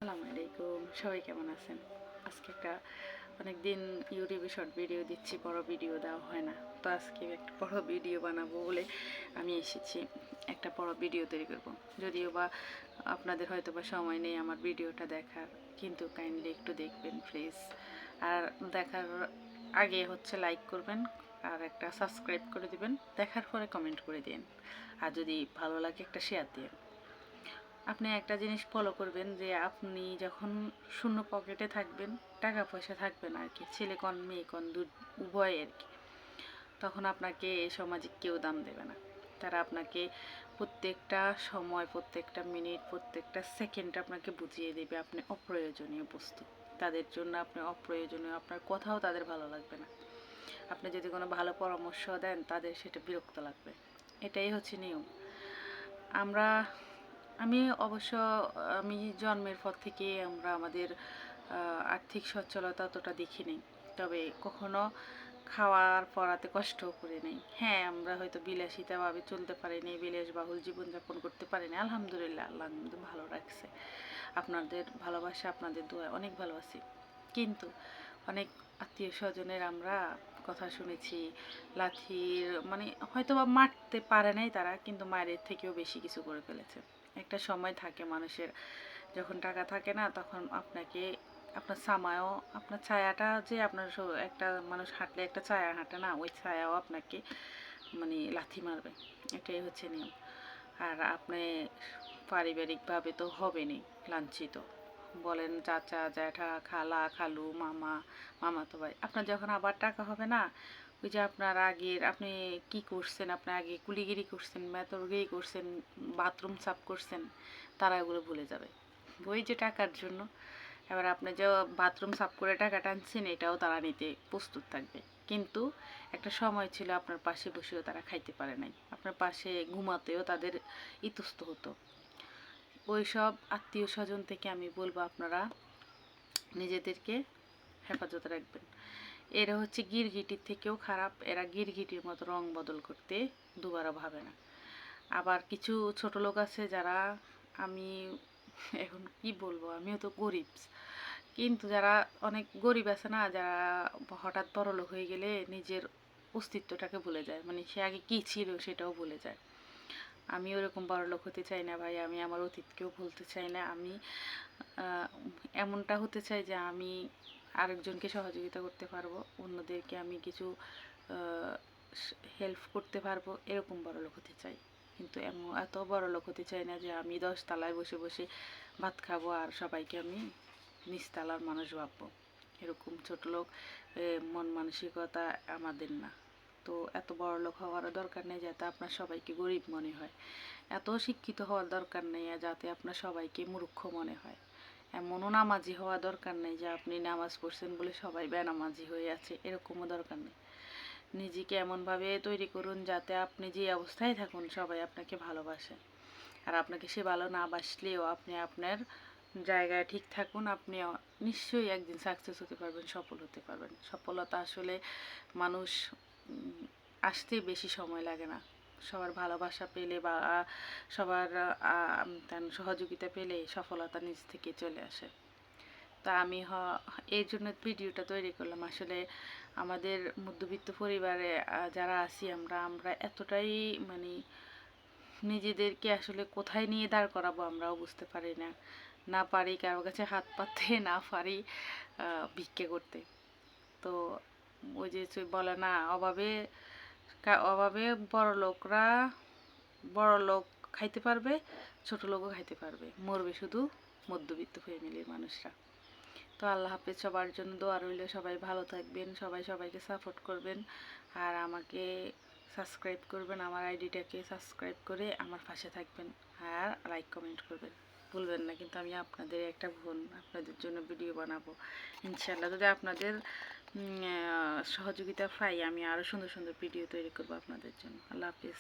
আসসালামু আলাইকুম, সবাই কেমন আছেন? আজকে একটা অনেক দিন ইউটিউবে শর্ট ভিডিও দিচ্ছি, বড় ভিডিও দেওয়া হয় না। তো আজকে একটা বড় ভিডিও বানাবো বলে আমি এসেছি, একটা বড় ভিডিও তৈরি করব। যদিও বা আপনাদের হয়তো বা সময় নেই আমার ভিডিওটা দেখার, কিন্তু কাইন্ডলি একটু দেখবেন প্লিজ। আর দেখার আগে হচ্ছে লাইক করবেন আর একটা সাবস্ক্রাইব করে দিবেন, দেখার পরে কমেন্ট করে দিন, আর যদি ভালো লাগে একটা শেয়ার দিন। আপনি একটা জিনিস ফলো করবেন যে আপনি যখন শূন্য পকেটে থাকবেন, টাকা পয়সা থাকবে না আর কি, ছেলে কন মেয়ে কন উভয় আর কি, তখন আপনাকে এই সমাজে কেউ দাম দেবে না। তারা আপনাকে প্রত্যেকটা সময়, প্রত্যেকটা মিনিট, প্রত্যেকটা সেকেন্ড আপনাকে বুঝিয়ে দেবে আপনি অপ্রয়োজনীয় বস্তু। তাদের জন্য আপনি অপ্রয়োজনীয়, আপনার কথাও তাদের ভালো লাগবে না। আপনি যদি কোনো ভালো পরামর্শ দেন তাদের সেটা বিরক্ত লাগবে। এটাই হচ্ছে নিয়ম। আমি অবশ্য আমি জন্মের পর থেকে আমরা আমাদের আর্থিক সচ্ছলতা অতটা দেখিনি, তবে কখনো খাওয়ার পরাতে কষ্টও করে নেই। হ্যাঁ, আমরা হয়তো বিলাসিতাভাবে চলতে পারিনি, বিলাসবহুল জীবনযাপন করতে পারিনি। আলহামদুলিল্লাহ, আল্লাহ আমাদের ভালো রাখছে। আপনাদের ভালোবাসা, আপনাদের দোয়া অনেক ভালো আছি। কিন্তু অনেক আত্মীয় স্বজনের আমরা কথা শুনেছি, লাঠির মানে হয়তো বা মারতে পারে নাই তারা, কিন্তু মায়ের থেকেও বেশি কিছু করে ফেলেছে। একটা সময় থাকে মানুষের, যখন টাকা থাকে না তখন আপনাকে আপনার সামায়ও, আপনার ছায়াটা যে আপনার একটা মানুষ হাঁটলে একটা ছায়া হাঁটে না, ওই ছায়াও আপনাকে মানে লাথি মারবে। এটাই হচ্ছে নিয়ম। আর আপনি পারিবারিকভাবে তো হবেনই লাঞ্ছিত, বলেন চাচা জ্যাঠা খালা খালু মামা মামাতো ভাই। আপনার যখন আবার টাকা হবে না, ওই যে আপনার আগের আপনি কি করছেন, আপনি আগে কুলিগিরি করছেন, মেতরগিরি করছেন, বাথরুম সাফ করছেন, তারা এগুলো ভুলে যাবে ওই যে টাকার জন্য। এবার আপনি যে বাথরুম সাফ করে টাকা টানছেন, এটাও তারা নিতে প্রস্তুত থাকবে। কিন্তু একটা সময় ছিল আপনার পাশে বসেও তারা খাইতে পারে নাই, আপনার পাশে ঘুমাতেও তাদের ইতস্ত হতো। ওই সব আত্মীয় স্বজন থেকে আমি বলবো আপনারা নিজেদেরকে হেফাজতে রাখবেন। এরা হচ্ছে গিরগিটির থেকেও খারাপ, এরা গিরগিটির মতো রং বদল করতে দুবারও ভাবে না। আবার কিছু ছোট লোক আছে যারা, আমি এখন কি বলবো, আমিও তো গরিব, কিন্তু যারা অনেক গরিব আছে না, যারা হঠাৎ বড়লোক হয়ে গেলে নিজের অস্তিত্বটাকে ভুলে যায়, মানে সে আগে কী ছিল সেটাও ভুলে যায়। আমি ওরকম বড়লোক হতে চাই না ভাই, আমি আমার অতীতকেও ভুলতে চাই না। আমি এমনটা হতে চাই যে আমি আরেকজনকে সহযোগিতা করতে পারবো, অন্যদেরকে আমি কিছু হেল্প করতে পারবো, এরকম বড়লোক হতে চাই। কিন্তু এত বড়লোক হতে চাই না যে আমি 10 তলায় বসে বসে ভাত খাবো আর সবাইকে আমি নিচতলার মানুষ ভাববো। এরকম ছোটলোক মন মানসিকতা আমাদের না। তো এত বড়লোক হওয়ারও দরকার নেই যাতে আপনার সবাইকে গরিব মনে হয়, এত শিক্ষিত হওয়ার দরকার নেই যাতে আপনার সবাইকে মূর্খ মনে হয়, এমনও নামাজি হওয়া দরকার নেই যে আপনি নামাজ পড়ছেন বলে সবাই বেনামাজি হয়ে আছে, এরকমও দরকার নেই। নিজেকে এমনভাবে তৈরি করুন যাতে আপনি যে অবস্থায় থাকুন সবাই আপনাকে ভালোবাসে। আর আপনাকে সে ভালো না বাসলেও আপনি আপনার জায়গায় ঠিক থাকুন, আপনি নিশ্চয়ই একদিন সাকসেস হতে পারবেন, সফল হতে পারবেন। সফলতা আসলে মানুষ আসতে বেশি সময় লাগে না, সবার ভালোবাসা পেলে বা সবার সহযোগিতা পেলে সফলতা নিজ থেকে চলে আসে। তা আমি এই জন্য ভিডিওটা তৈরি করলাম। আসলে আমাদের মধ্যবিত্ত পরিবারে যারা আছি আমরা এতটাই মানে নিজেদেরকে আসলে কোথায় নিয়ে দাঁড় করাবো আমরাও বুঝতে পারি না, না পারি কারো কাছে হাত পাততে, না পারি ভিক্ষে করতে। তো ওই যে বলে না, অভাবে অভাবে বড় লোকরা বড় লোক খাইতে পারবে, ছোট লোকও খাইতে পারবে, মরবে শুধু মধ্যবিত্ত ফ্যামিলির মানুষরা। তো আল্লাহ হাফেজ, সবার জন্য দোয়া রইল, সবাই ভালো থাকবেন, সবাই সবাইকে সাপোর্ট করবেন, আর আমাকে সাবস্ক্রাইব করবেন, আমার আইডিটাকে সাবস্ক্রাইব করে আমার পাশে থাকবেন, আর লাইক কমেন্ট করবেন ভুলবেন না। কিন্তু আমি আপনাদের একটা বোন, আপনাদের জন্য ভিডিও বানাবো ইনশাল্লাহ। যদি আপনাদের সহযোগিতা পাই আমি আরও সুন্দর সুন্দর ভিডিও তৈরি করবো আপনাদের জন্য। আল্লাহ হাফিজ।